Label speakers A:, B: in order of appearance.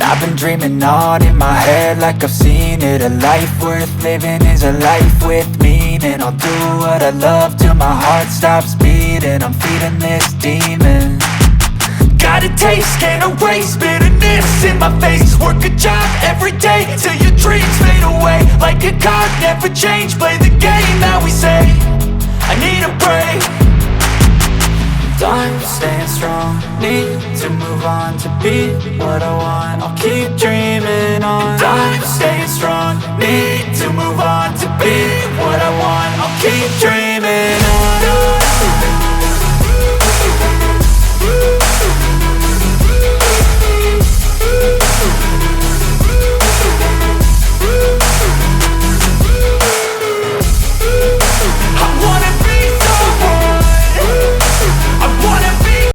A: I've been dreaming on in my head like I've seen it. A life worth living is a life with meaning. I'll do what I love till my heart stops beating. I'm feeding this demon. Got a taste, can't erase bitterness in my face. Work a job every day till your dreams fade away. Like a card, never change, play the game that we say. I need a break. I'm staying strong, need to move on to be what I want. I'll keep dreaming on. I'm staying strong, need to move on to be what I want. I'll keep dreaming on.